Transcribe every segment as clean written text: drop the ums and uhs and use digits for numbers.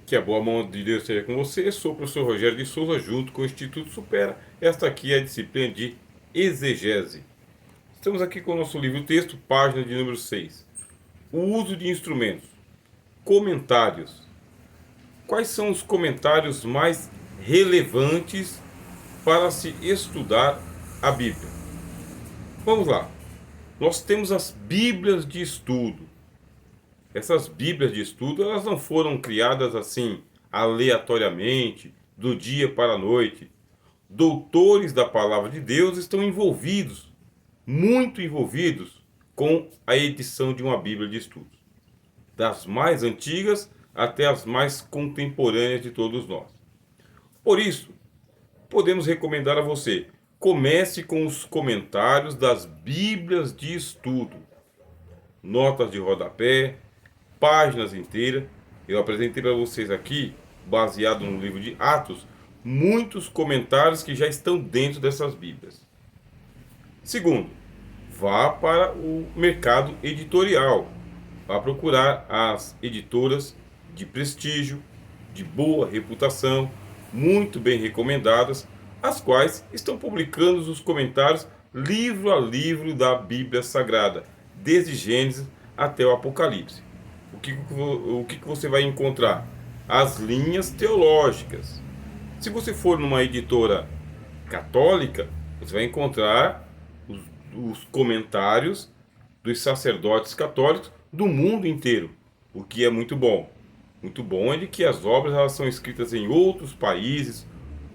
Que a boa mão de Deus esteja com você. Sou o professor Rogério de Souza, junto com o Instituto Supera. Esta aqui é a disciplina de exegese. Estamos aqui com o nosso livro-texto, página de número 6. O uso de instrumentos. Comentários. Quais são os comentários mais relevantes para se estudar a Bíblia? Vamos lá. Nós temos as Bíblias de estudo. Essas Bíblias de estudo, elas não foram criadas assim, aleatoriamente, do dia para a noite. Doutores da palavra de Deus estão envolvidos, muito envolvidos, com a edição de uma Bíblia de estudos. Das mais antigas até as mais contemporâneas de todos nós. Por isso, podemos recomendar a você, comece com os comentários das Bíblias de estudo. Notas de rodapé, páginas inteiras. Eu apresentei para vocês aqui, baseado no livro de Atos, muitos comentários que já estão dentro dessas Bíblias. Segundo, vá para o mercado editorial. Vá procurar as editoras de prestígio, de boa reputação, muito bem recomendadas, as quais estão publicando os comentários livro a livro da Bíblia Sagrada, desde Gênesis até o Apocalipse. O que você vai encontrar? As linhas teológicas. Se você for numa editora católica, você vai encontrar os comentários dos sacerdotes católicos do mundo inteiro, o que é muito bom. Muito bom é de que as obras elas são escritas em outros países,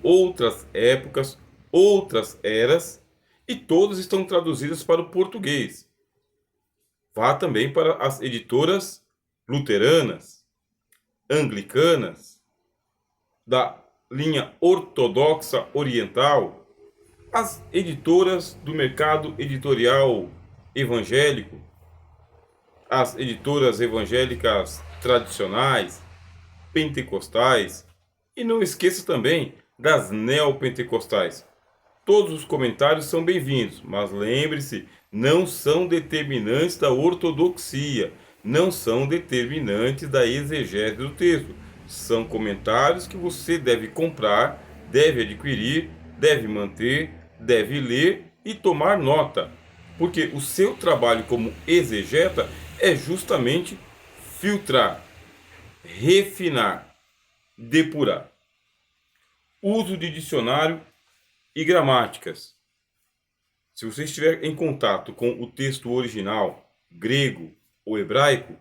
outras épocas, outras eras, e todas estão traduzidas para o português. Vá também para as editoras luteranas, anglicanas, da linha ortodoxa oriental, as editoras do mercado editorial evangélico, as editoras evangélicas tradicionais, pentecostais, e não esqueça também das neopentecostais. Todos os comentários são bem-vindos, mas lembre-se, não são determinantes da ortodoxia, não são determinantes da exegese do texto. São comentários que você deve comprar, deve adquirir, deve manter, deve ler e tomar nota. Porque o seu trabalho como exegeta é justamente filtrar, refinar, depurar. Uso de dicionário e gramáticas. Se você estiver em contato com o texto original, grego ou hebraico,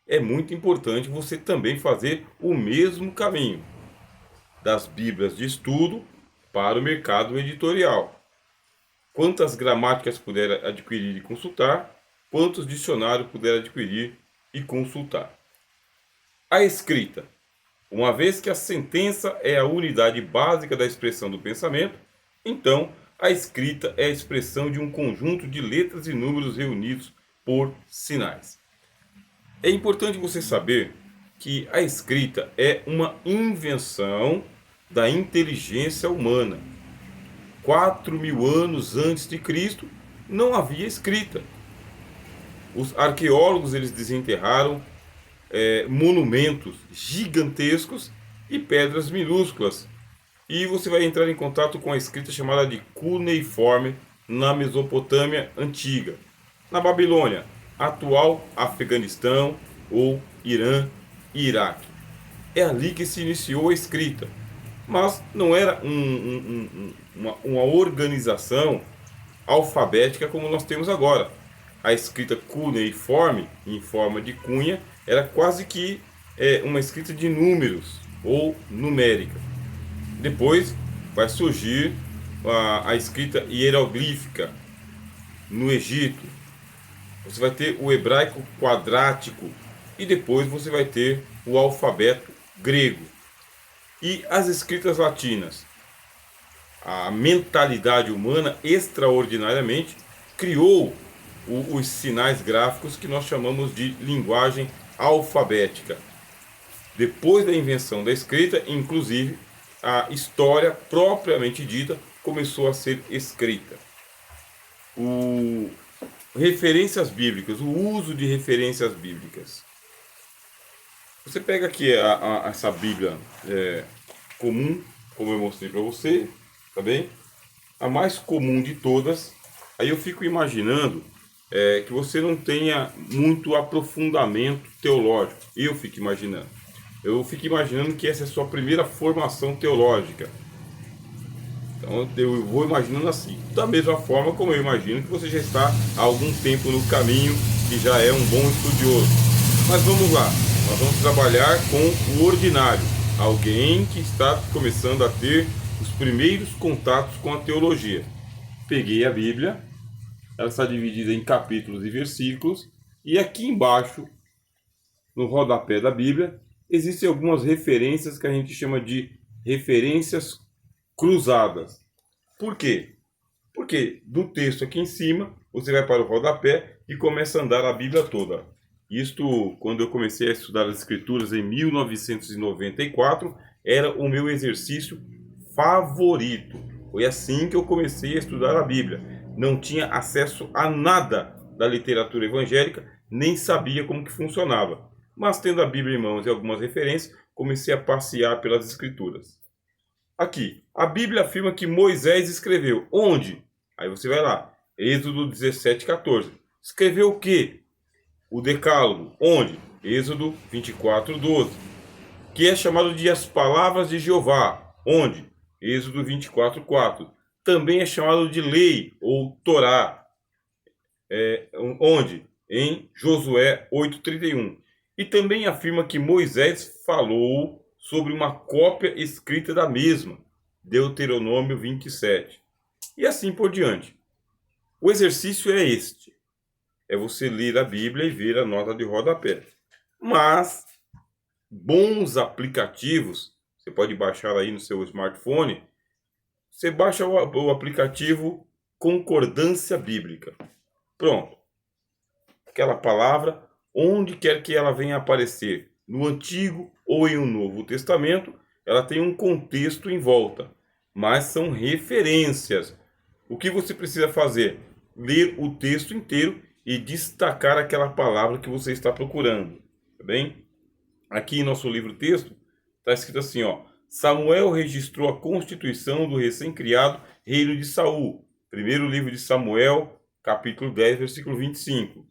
é muito importante você também fazer o mesmo caminho das Bíblias de estudo para o mercado editorial. Quantas gramáticas puder adquirir e consultar, quantos dicionários puder adquirir e consultar. A escrita. Uma vez que a sentença é a unidade básica da expressão do pensamento, então a escrita é a expressão de um conjunto de letras e números reunidos por sinais. É importante você saber que a escrita é uma invenção da inteligência humana. 4.000 anos antes de Cristo não havia escrita. Os arqueólogos eles desenterraram monumentos gigantescos e pedras minúsculas. E você vai entrar em contato com a escrita chamada de cuneiforme na Mesopotâmia antiga. Na Babilônia, atual Afeganistão ou Irã e Iraque. É ali que se iniciou a escrita. Mas não era uma organização alfabética como nós temos agora. A escrita cuneiforme, em forma de cunha, era quase que uma escrita de números ou numérica. Depois vai surgir a escrita hieroglífica no Egito. Você vai ter o hebraico quadrático e depois você vai ter o alfabeto grego. E as escritas latinas. A mentalidade humana extraordinariamente criou os sinais gráficos que nós chamamos de linguagem alfabética. Depois da invenção da escrita, inclusive, a história propriamente dita começou a ser escrita. Referências bíblicas, o uso de referências bíblicas. Você pega aqui essa Bíblia comum, como eu mostrei para você, tá bem? A mais comum de todas. Aí eu fico imaginando que você não tenha muito aprofundamento teológico. Eu fico imaginando. Eu fico imaginando que essa é a sua primeira formação teológica. Então eu vou imaginando assim. Da mesma forma como eu imagino que você já está há algum tempo no caminho e já é um bom estudioso. Mas vamos lá. Nós vamos trabalhar com o ordinário. Alguém que está começando a ter os primeiros contatos com a teologia. Peguei a Bíblia. Ela está dividida em capítulos e versículos. E aqui embaixo, no rodapé da Bíblia, existem algumas referências que a gente chama de referências cruzadas. Por quê? Porque do texto aqui em cima, você vai para o rodapé e começa a andar a Bíblia toda. Isto, quando eu comecei a estudar as Escrituras em 1994, era o meu exercício favorito. Foi assim que eu comecei a estudar a Bíblia. Não tinha acesso a nada da literatura evangélica, nem sabia como que funcionava. Mas tendo a Bíblia em mãos e algumas referências, comecei a passear pelas Escrituras. Aqui, a Bíblia afirma que Moisés escreveu. Onde? Aí você vai lá. Êxodo 17:14. Escreveu o quê? O Decálogo. Onde? Êxodo 24:12. Que é chamado de as palavras de Jeová. Onde? Êxodo 24:4. Também é chamado de lei ou Torá. Onde? Em Josué 8:31. E também afirma que Moisés falou sobre uma cópia escrita da mesma, Deuteronômio 27. E assim por diante. O exercício é este. É você ler a Bíblia e ver a nota de rodapé. Mas, bons aplicativos, você pode baixar aí no seu smartphone, você baixa o aplicativo Concordância Bíblica. Pronto. Aquela palavra, onde quer que ela venha aparecer, no Antigo ou em um Novo Testamento, ela tem um contexto em volta, mas são referências. O que você precisa fazer? Ler o texto inteiro e destacar aquela palavra que você está procurando, tá bem? Aqui em nosso livro-texto está escrito assim, ó: Samuel registrou a constituição do recém-criado reino de Saul. Primeiro livro de Samuel, capítulo 10, versículo 25.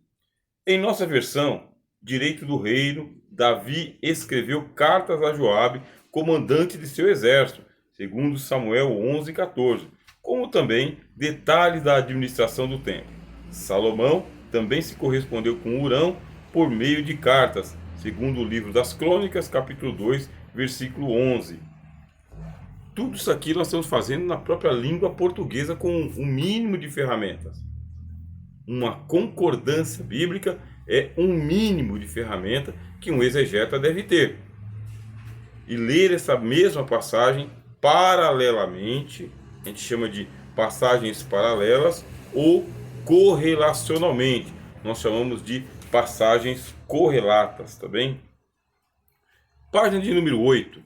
Em nossa versão, direito do reino, Davi escreveu cartas a Joabe, comandante de seu exército, segundo Samuel 11:14, como também detalhes da administração do templo. Salomão também se correspondeu com Hurão por meio de cartas, segundo o livro das Crônicas, capítulo 2, versículo 11. Tudo isso aqui nós estamos fazendo na própria língua portuguesa com um mínimo de ferramentas. Uma concordância bíblica é um mínimo de ferramenta que um exegeta deve ter. E ler essa mesma passagem paralelamente, a gente chama de passagens paralelas, ou correlacionalmente. Nós chamamos de passagens correlatas, tá bem? Página de número 8.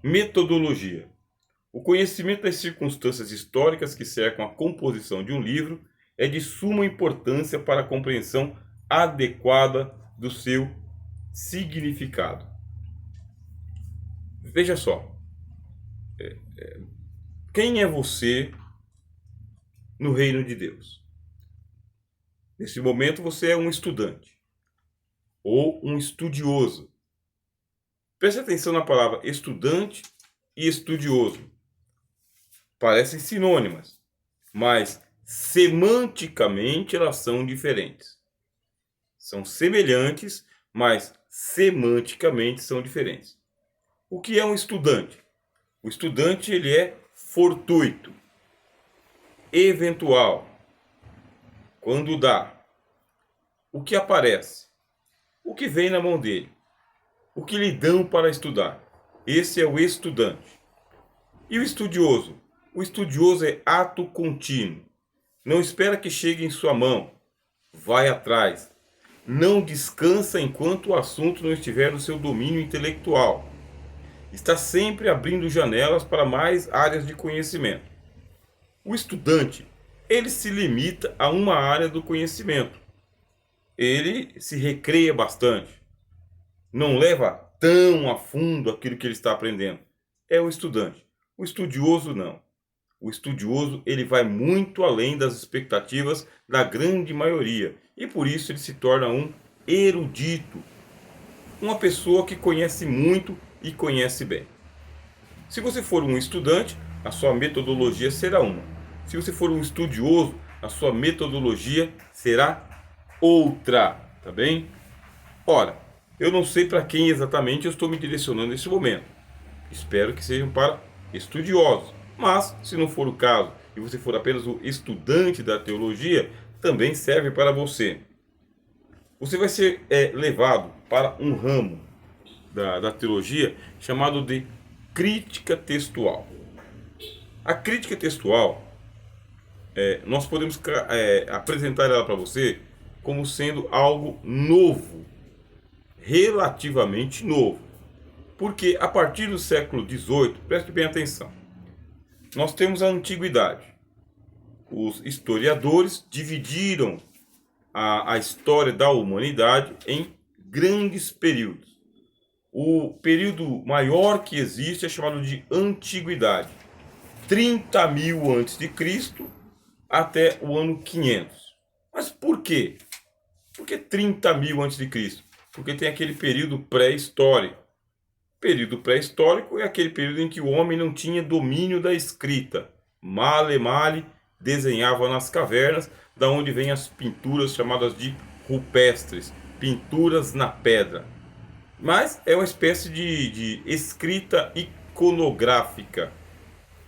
Metodologia. O conhecimento das circunstâncias históricas que cercam a composição de um livro é de suma importância para a compreensão adequada do seu significado. Veja só, quem é você no reino de Deus? Nesse momento você é um estudante ou um estudioso. Preste atenção na palavra estudante e estudioso. Parecem sinônimas, mas semanticamente elas são diferentes. São semelhantes, mas semanticamente são diferentes. O que é um estudante? O estudante ele é fortuito, eventual, quando dá. O que aparece? O que vem na mão dele? O que lhe dão para estudar? Esse é o estudante. E o estudioso? O estudioso é ato contínuo. Não espera que chegue em sua mão. Vai atrás. Não descansa enquanto o assunto não estiver no seu domínio intelectual. Está sempre abrindo janelas para mais áreas de conhecimento. O estudante, ele se limita a uma área do conhecimento. Ele se recreia bastante. não leva tão a fundo aquilo que ele está aprendendo. É o estudante. O estudioso não. O estudioso ele vai muito além das expectativas da grande maioria e por isso ele se torna um erudito, uma pessoa que conhece muito e conhece bem. Se você for um estudante, a sua metodologia será uma. Se você for um estudioso, a sua metodologia será outra, tá bem? Ora, eu não sei para quem exatamente eu estou me direcionando nesse momento. Espero que sejam para estudiosos. Mas, se não for o caso, e você for apenas o estudante da teologia, também serve para você. Você vai ser levado para um ramo da teologia chamado de crítica textual. A crítica textual, nós podemos apresentar ela para você como sendo algo novo, relativamente novo. Porque a partir do século XVIII, preste bem atenção, nós temos a antiguidade. Os historiadores dividiram a história da humanidade em grandes períodos. O período maior que existe é chamado de antiguidade. 30.000 antes de Cristo até o ano 500. Mas por quê? Por que 30.000 antes de Cristo? Porque tem aquele período pré-histórico. Período pré-histórico é aquele período em que o homem não tinha domínio da escrita. Male male desenhava nas cavernas, da onde vêm as pinturas chamadas de rupestres, pinturas na pedra. Mas é uma espécie de escrita iconográfica,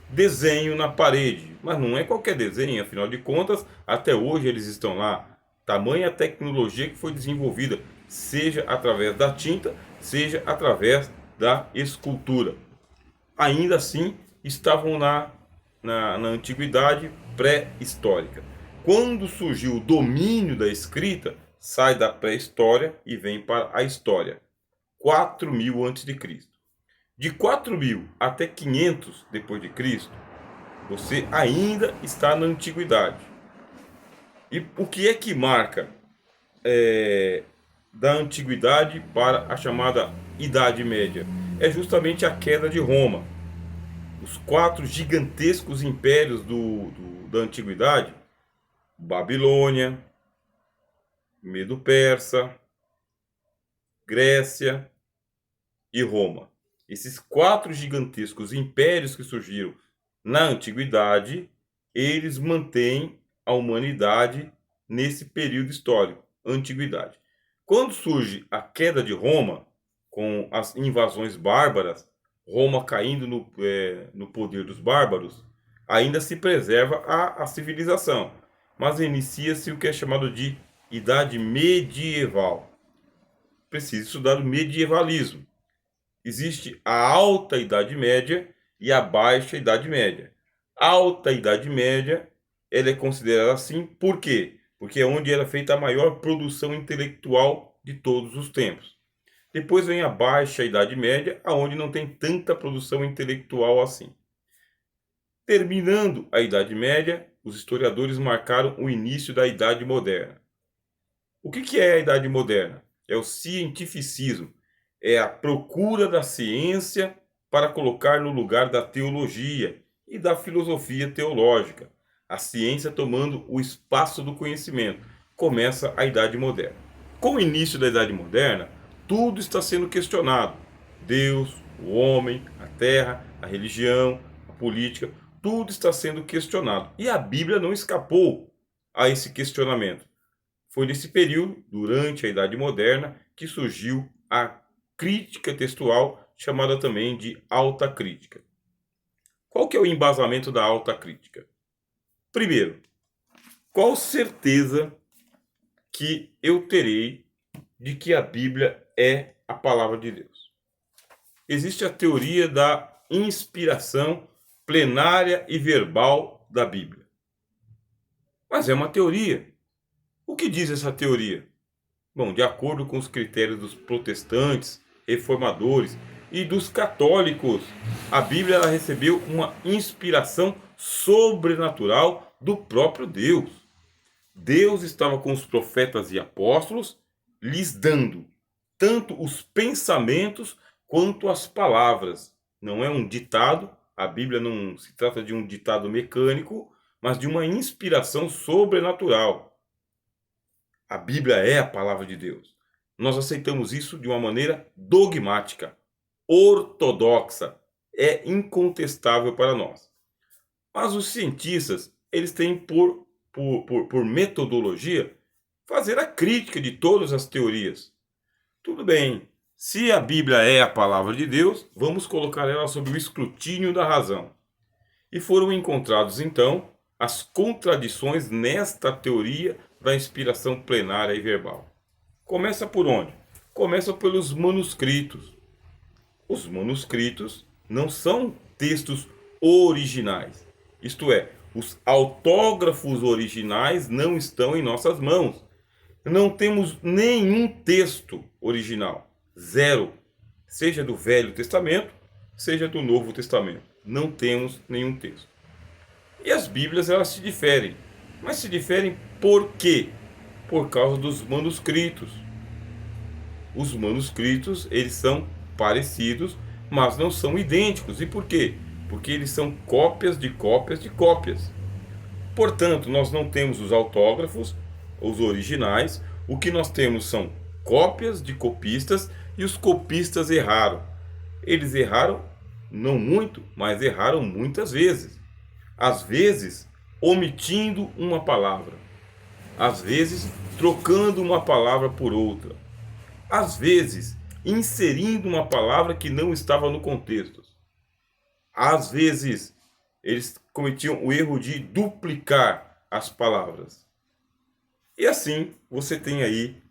desenho na parede. Mas não é qualquer desenho, afinal de contas, até hoje eles estão lá. Tamanha tecnologia que foi desenvolvida, seja através da tinta, seja através da escultura. Ainda assim, estavam na antiguidade pré-histórica. Quando surgiu o domínio da escrita, sai da pré-história e vem para a história. 4.000 antes de Cristo. De 4.000 até 500 depois de Cristo, você ainda está na antiguidade. E o que é que marca da antiguidade para a chamada Idade Média? É justamente a queda de Roma. Os 4 gigantescos impérios da antiguidade: Babilônia, Medo-Persa, Grécia e Roma. Esses 4 gigantescos impérios que surgiram na antiguidade, eles mantêm a humanidade nesse período histórico, antiguidade. Quando surge a queda de Roma, com as invasões bárbaras, Roma caindo no poder dos bárbaros, ainda se preserva a civilização, mas inicia-se o que é chamado de Idade Medieval. Precisa estudar o medievalismo. Existe a Alta Idade Média e a Baixa Idade Média. A Alta Idade Média, ela é considerada assim por quê? Porque é onde era feita a maior produção intelectual de todos os tempos. Depois vem a Baixa Idade Média, aonde não tem tanta produção intelectual assim. Terminando a Idade Média, os historiadores marcaram o início da Idade Moderna. O que é a Idade Moderna? É o cientificismo, é a procura da ciência para colocar no lugar da teologia e da filosofia teológica. A ciência tomando o espaço do conhecimento. Começa a Idade Moderna. Com o início da Idade Moderna, tudo está sendo questionado. Deus, o homem, a terra, a religião, a política, tudo está sendo questionado. E a Bíblia não escapou a esse questionamento. Foi nesse período, durante a Idade Moderna, que surgiu a crítica textual, chamada também de alta crítica. Qual que é o embasamento da alta crítica? Primeiro, qual certeza que eu terei de que a Bíblia é a palavra de Deus? Existe a teoria da inspiração plenária e verbal da Bíblia. Mas é uma teoria. O que diz essa teoria? Bom, de acordo com os critérios dos protestantes, reformadores e dos católicos, a Bíblia ela recebeu uma inspiração sobrenatural do próprio Deus. Deus estava com os profetas e apóstolos, lhes dando tanto os pensamentos quanto as palavras. Não é um ditado, a Bíblia não se trata de um ditado mecânico, mas de uma inspiração sobrenatural. A Bíblia é a palavra de Deus. Nós aceitamos isso de uma maneira dogmática, ortodoxa, é incontestável para nós. Mas os cientistas, eles têm por metodologia fazer a crítica de todas as teorias. Tudo bem, se a Bíblia é a palavra de Deus, vamos colocar ela sob o escrutínio da razão. E foram encontrados, então, as contradições nesta teoria da inspiração plenária e verbal. Começa por onde? Começa pelos manuscritos. Os manuscritos não são textos originais. Isto é, os autógrafos originais não estão em nossas mãos. Não temos nenhum texto original. Zero. Seja do Velho Testamento, seja do Novo Testamento. Não temos nenhum texto. E as Bíblias, elas se diferem. Mas se diferem por quê? Por causa dos manuscritos. Os manuscritos, eles são parecidos, mas não são idênticos. E por quê? Porque eles são cópias de cópias de cópias. Portanto, nós não temos os autógrafos, os originais. O que nós temos são cópias de copistas e os copistas erraram. Eles erraram, não muito, mas erraram muitas vezes. Às vezes, omitindo uma palavra. Às vezes, trocando uma palavra por outra. Às vezes, inserindo uma palavra que não estava no contexto. Às vezes, eles cometiam o erro de duplicar as palavras. E assim, você tem aí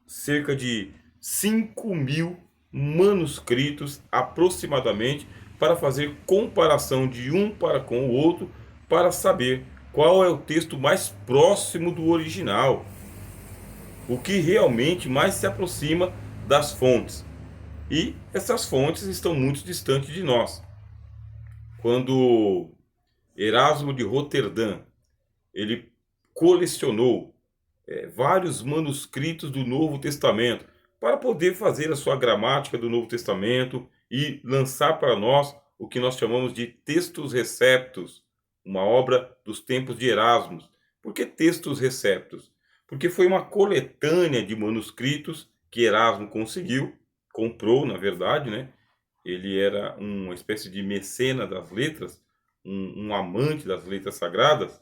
cerca de 5.000 manuscritos aproximadamente para fazer comparação de um para com o outro, para saber qual é o texto mais próximo do original, o que realmente mais se aproxima das fontes. E essas fontes estão muito distantes de nós. Quando Erasmo de Roterdã, ele colecionou vários manuscritos do Novo Testamento para poder fazer a sua gramática do Novo Testamento e lançar para nós o que nós chamamos de Textus Receptus, uma obra dos tempos de Erasmo. Por que Textus Receptus? Porque foi uma coletânea de manuscritos que Erasmo comprou, na verdade, né? Ele era uma espécie de mecena das letras, um amante das letras sagradas,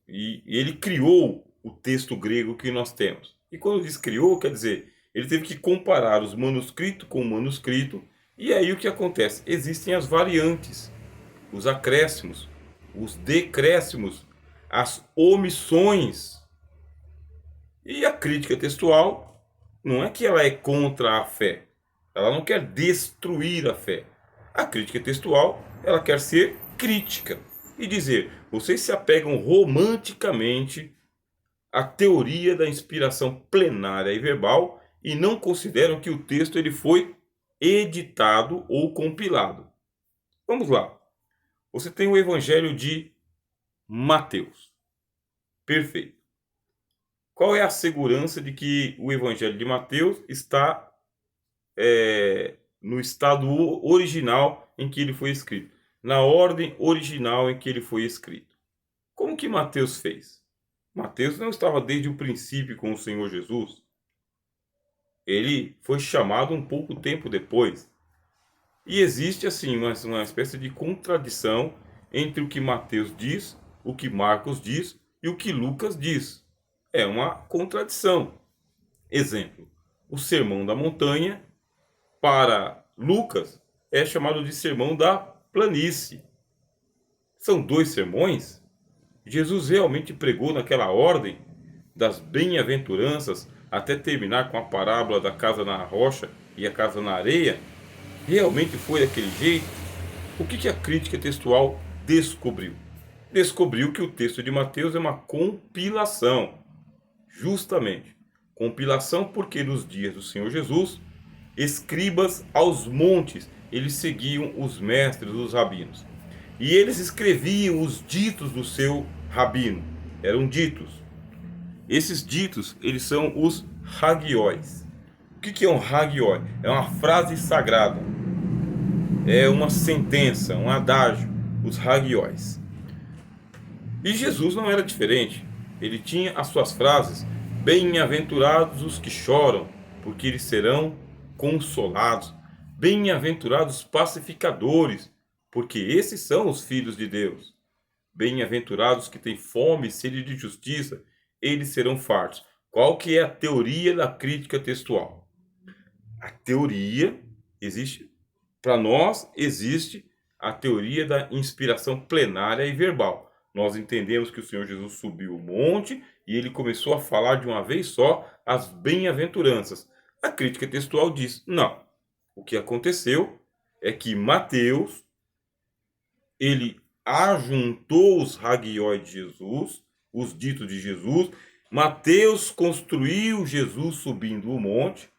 e ele criou o texto grego que nós temos. E quando diz criou, quer dizer, ele teve que comparar os manuscritos com o manuscrito, e aí o que acontece? Existem as variantes, os acréscimos, os decréscimos, as omissões. E a crítica textual não é que ela é contra a fé. Ela não quer destruir a fé. A crítica textual, ela quer ser crítica e dizer: vocês se apegam romanticamente à teoria da inspiração plenária e verbal e não consideram que o texto ele foi editado ou compilado. Vamos lá. Você tem o Evangelho de Mateus. Perfeito. Qual é a segurança de que o Evangelho de Mateus está no estado original em que ele foi escrito? Na ordem original em que ele foi escrito. Como que Mateus fez? Mateus não estava desde o princípio com o Senhor Jesus. Ele foi chamado um pouco tempo depois. E existe assim uma espécie de contradição entre o que Mateus diz, o que Marcos diz e o que Lucas diz. É uma contradição. Exemplo, o Sermão da Montanha, para Lucas, é chamado de Sermão da Planície. São dois sermões? Jesus realmente pregou naquela ordem das bem-aventuranças até terminar com a parábola da casa na rocha e a casa na areia? Realmente foi daquele jeito? O que a crítica textual descobriu? Descobriu que o texto de Mateus é uma compilação. Justamente. Compilação porque nos dias do Senhor Jesus, escribas aos montes, eles seguiam os mestres, os rabinos. E eles escreviam os ditos do seu rabino. Eram ditos. Esses ditos, eles são os hagióis. O que é um hagioi? É uma frase sagrada, é uma sentença, um adágio, os hagiois. E Jesus não era diferente. Ele tinha as suas frases: bem-aventurados os que choram, porque eles serão consolados. Bem-aventurados os pacificadores, porque esses são os filhos de Deus. Bem-aventurados que têm fome e sede de justiça, eles serão fartos. Qual que é a teoria da crítica textual? A teoria existe, para nós existe a teoria da inspiração plenária e verbal. Nós entendemos que o Senhor Jesus subiu o monte e ele começou a falar de uma vez só as bem-aventuranças. A crítica textual diz: não. O que aconteceu é que Mateus, ele ajuntou os hagioi de Jesus, os ditos de Jesus. Mateus construiu Jesus subindo o monte,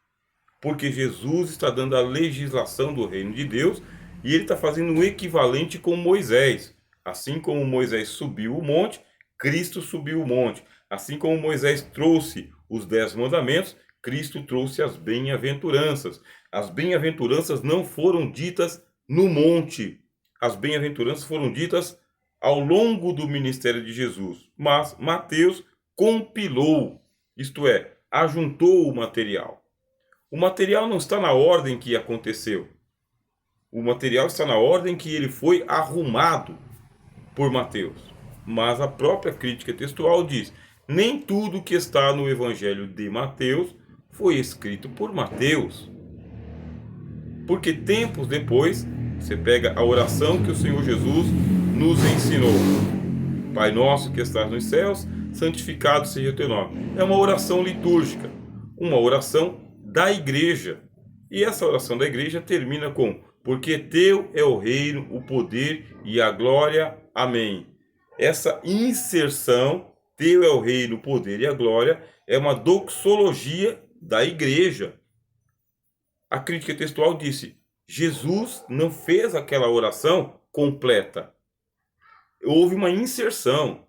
porque Jesus está dando a legislação do reino de Deus e ele está fazendo um equivalente com Moisés. Assim como Moisés subiu o monte, Cristo subiu o monte. Assim como Moisés trouxe os 10 mandamentos, Cristo trouxe as bem-aventuranças. As bem-aventuranças não foram ditas no monte. As bem-aventuranças foram ditas ao longo do ministério de Jesus. Mas Mateus compilou, isto é, ajuntou o material. O material não está na ordem que aconteceu. O material está na ordem que ele foi arrumado por Mateus. Mas a própria crítica textual diz: nem tudo que está no Evangelho de Mateus foi escrito por Mateus. Porque tempos depois, você pega a oração que o Senhor Jesus nos ensinou. Pai nosso que estás nos céus, santificado seja o teu nome. É uma oração litúrgica, uma oração da igreja. E essa oração da igreja termina com: porque teu é o reino, o poder e a glória. Amém. Essa inserção, teu é o reino, o poder e a glória, é uma doxologia da igreja. A crítica textual disse: Jesus não fez aquela oração completa. Houve uma inserção,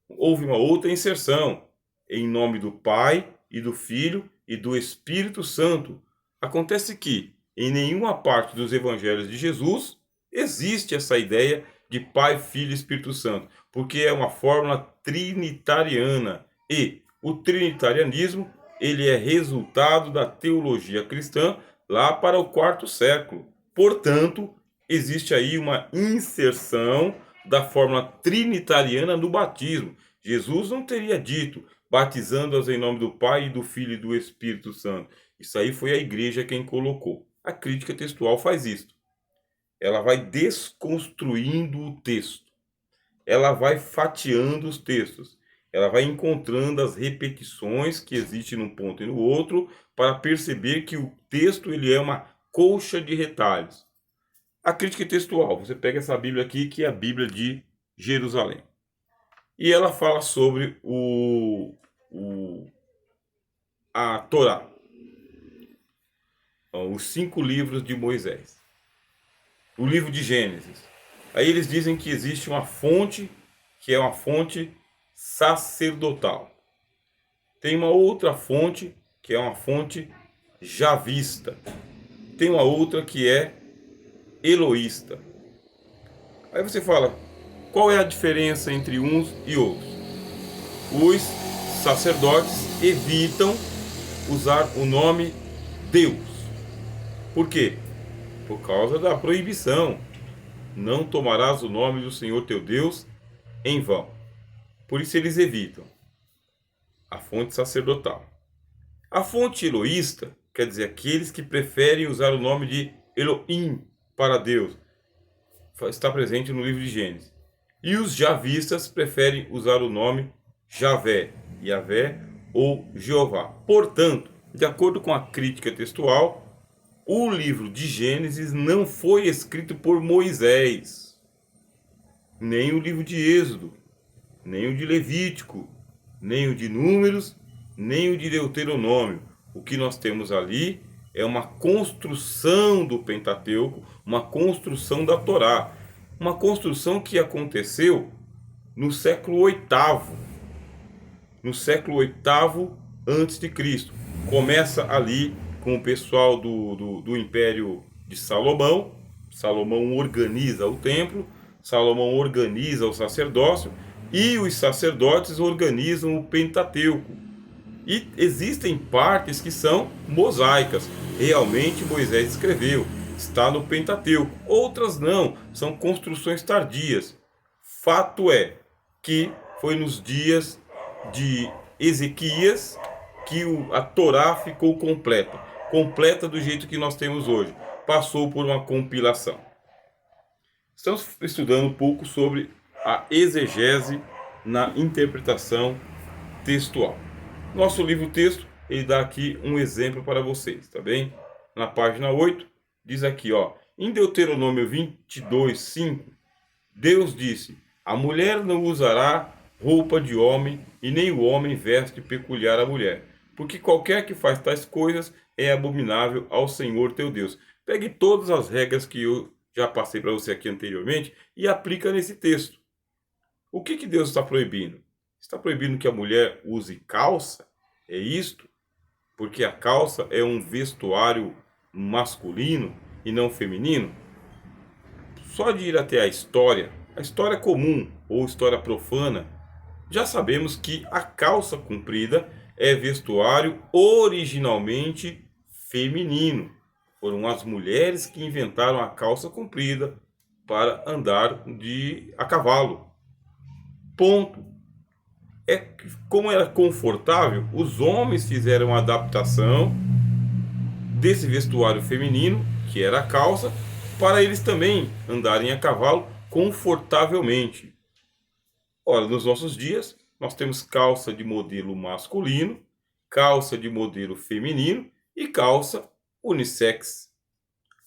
houve uma outra inserção, em nome do Pai e do Filho e do Espírito Santo. Acontece que em nenhuma parte dos evangelhos de Jesus existe essa ideia de Pai, Filho e Espírito Santo, porque é uma fórmula trinitariana e o trinitarianismo ele é resultado da teologia cristã lá para o quarto século. Portanto, existe aí uma inserção da fórmula trinitariana no batismo. Jesus não teria dito: batizando-as em nome do Pai, e do Filho e do Espírito Santo. Isso aí foi a igreja quem colocou. A crítica textual faz isso. Ela vai desconstruindo o texto. Ela vai fatiando os textos. Ela vai encontrando as repetições que existem num ponto e no outro para perceber que o texto ele é uma colcha de retalhos. A crítica textual, você pega essa Bíblia aqui, que é a Bíblia de Jerusalém. E ela fala sobre a Torá, os 5 livros de Moisés, o livro de Gênesis. Aí eles dizem que existe uma fonte, que é uma fonte sacerdotal. Tem uma outra fonte, que é uma fonte javista. Tem uma outra que é eloísta. Aí você fala: qual é a diferença entre uns e outros? Os sacerdotes evitam usar o nome Deus. Por quê? Por causa da proibição. Não tomarás o nome do Senhor teu Deus em vão. Por isso eles evitam a fonte sacerdotal. A fonte eloísta, quer dizer, aqueles que preferem usar o nome de Elohim para Deus, está presente no livro de Gênesis. E os javistas preferem usar o nome Javé, Yavé ou Jeová. Portanto, de acordo com a crítica textual, o livro de Gênesis não foi escrito por Moisés, nem o livro de Êxodo, nem o de Levítico, nem o de Números, nem o de Deuteronômio. O que nós temos ali é uma construção do Pentateuco, uma construção da Torá, uma construção que aconteceu no século VIII. No século VIII antes de Cristo. Começa ali com o pessoal do Império de Salomão. Salomão organiza o templo, Salomão organiza o sacerdócio e os sacerdotes organizam o Pentateuco. E existem partes que são mosaicas. Realmente Moisés escreveu, está no Pentateuco. Outras não, são construções tardias. Fato é que foi nos dias de Ezequias que a Torá ficou completa. Completa do jeito que nós temos hoje. Passou por uma compilação. Estamos estudando um pouco sobre a exegese na interpretação textual. Nosso livro-texto, ele dá aqui um exemplo para vocês, tá bem? Na página 8, diz aqui, ó, em Deuteronômio 22, 5, Deus disse, a mulher não usará roupa de homem e nem o homem veste peculiar à mulher, porque qualquer que faz tais coisas é abominável ao Senhor teu Deus. Pegue todas as regras que eu já passei para você aqui anteriormente e aplica nesse texto. O que Deus está proibindo? Está proibindo que a mulher use calça? É isto? Porque a calça é um vestuário masculino e não feminino? Só de ir até a história comum ou história profana, já sabemos que a calça comprida é vestuário originalmente feminino. Foram as mulheres que inventaram a calça comprida para andar a cavalo. Ponto. Como era confortável, os homens fizeram a adaptação desse vestuário feminino, que era a calça, para eles também andarem a cavalo confortavelmente. Ora, nos nossos dias, nós temos calça de modelo masculino, calça de modelo feminino e calça unissex.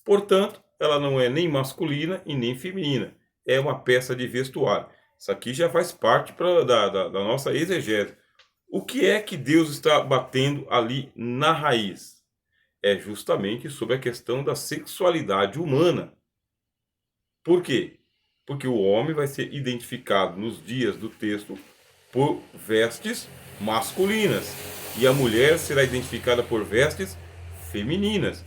Portanto, ela não é nem masculina e nem feminina. É uma peça de vestuário. Isso aqui já faz parte da nossa exegese. O que é que Deus está batendo ali na raiz? É justamente sobre a questão da sexualidade humana. Por quê? Porque o homem vai ser identificado nos dias do texto por vestes masculinas e a mulher será identificada por vestes femininas.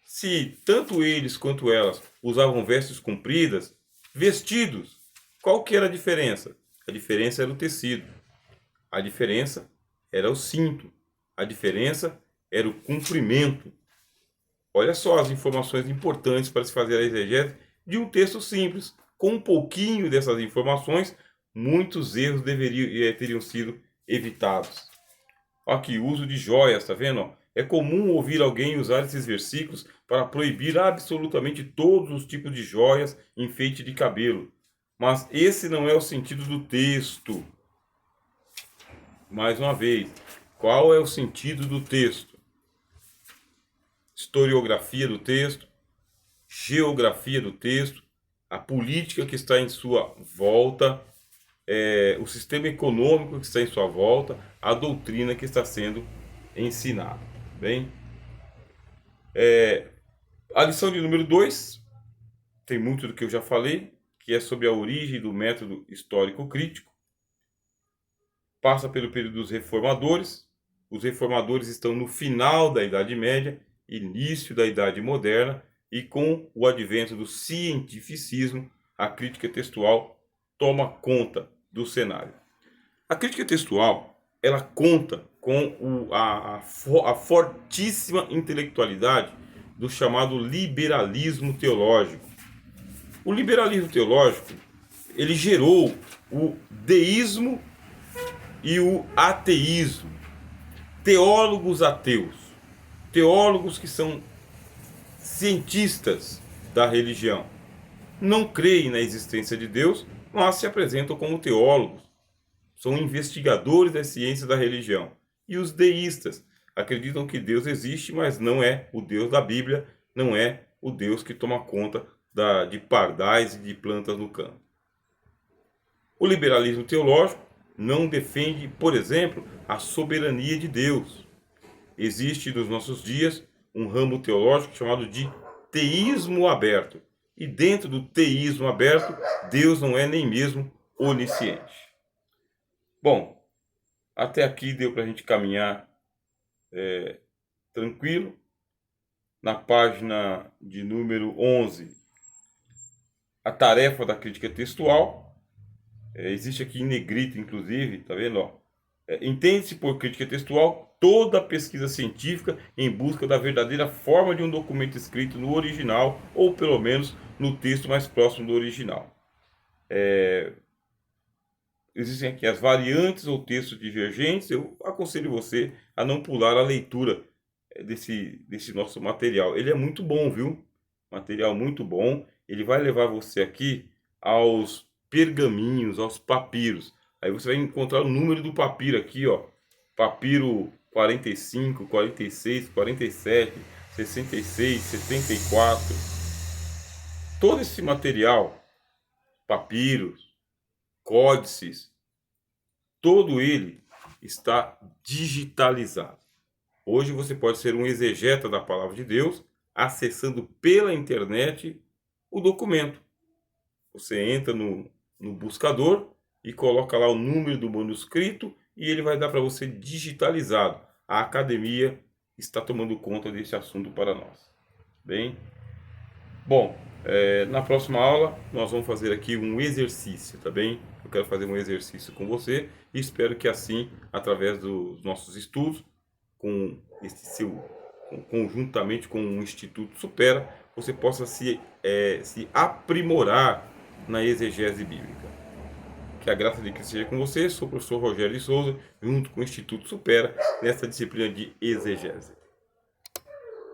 Se tanto eles quanto elas usavam vestes compridas, vestidos, qual que era a diferença? A diferença era o tecido. A diferença era o cinto. A diferença era o comprimento. Olha só as informações importantes para se fazer a exegese de um texto simples. Com um pouquinho dessas informações, muitos erros teriam sido evitados. Aqui, uso de joias, tá vendo? É comum ouvir alguém usar esses versículos para proibir absolutamente todos os tipos de joias, enfeite de cabelo. Mas esse não é o sentido do texto. Mais uma vez, qual é o sentido do texto? Historiografia do texto, geografia do texto, a política que está em sua volta, o sistema econômico que está em sua volta, a doutrina que está sendo ensinada. Bem, a lição de número 2 tem muito do que eu já falei, que é sobre a origem do método histórico crítico. Passa pelo período dos reformadores. Os reformadores estão no final da Idade Média, início da Idade Moderna, e com o advento do cientificismo, a crítica textual toma conta do cenário. A crítica textual, ela conta com a fortíssima intelectualidade do chamado liberalismo teológico. O liberalismo teológico, ele gerou o deísmo e o ateísmo. Teólogos ateus, teólogos que são cientistas da religião, não creem na existência de Deus, mas se apresentam como teólogos. São investigadores das ciências da religião. E os deístas acreditam que Deus existe, mas não é o Deus da Bíblia, não é o Deus que toma conta de pardais e de plantas no campo. O liberalismo teológico não defende, por exemplo, a soberania de Deus. Existe nos nossos dias um ramo teológico chamado de teísmo aberto. E dentro do teísmo aberto, Deus não é nem mesmo onisciente. Bom, até aqui deu para a gente caminhar tranquilo. na página de número 11, a tarefa da crítica textual. Existe aqui em negrito, inclusive, tá vendo? Ó? Entende-se por crítica textual toda pesquisa científica em busca da verdadeira forma de um documento escrito no original, ou pelo menos no texto mais próximo do original. Existem aqui as variantes ou textos divergentes. Eu aconselho você a não pular a leitura desse nosso material. Ele é muito bom, viu? Material muito bom. Ele vai levar você aqui aos pergaminhos, aos papiros. Aí você vai encontrar o número do papiro aqui, ó. Papiro 45, 46, 47, 66, 74. Todo esse material, papiros, códices, todo ele está digitalizado. Hoje você pode ser um exegeta da palavra de Deus, acessando pela internet o documento. Você entra no buscador e coloca lá o número do manuscrito e ele vai dar para você digitalizado. A academia está tomando conta desse assunto para nós. Bem, bom, na próxima aula nós vamos fazer aqui um exercício, tá bem? Eu quero fazer um exercício com você e espero que assim, através dos nossos estudos, conjuntamente com o Instituto Supera, você possa se aprimorar na exegese bíblica. Que a graça de Cristo seja com você. Sou o professor Rogério de Souza, junto com o Instituto Supera, nessa disciplina de exegese.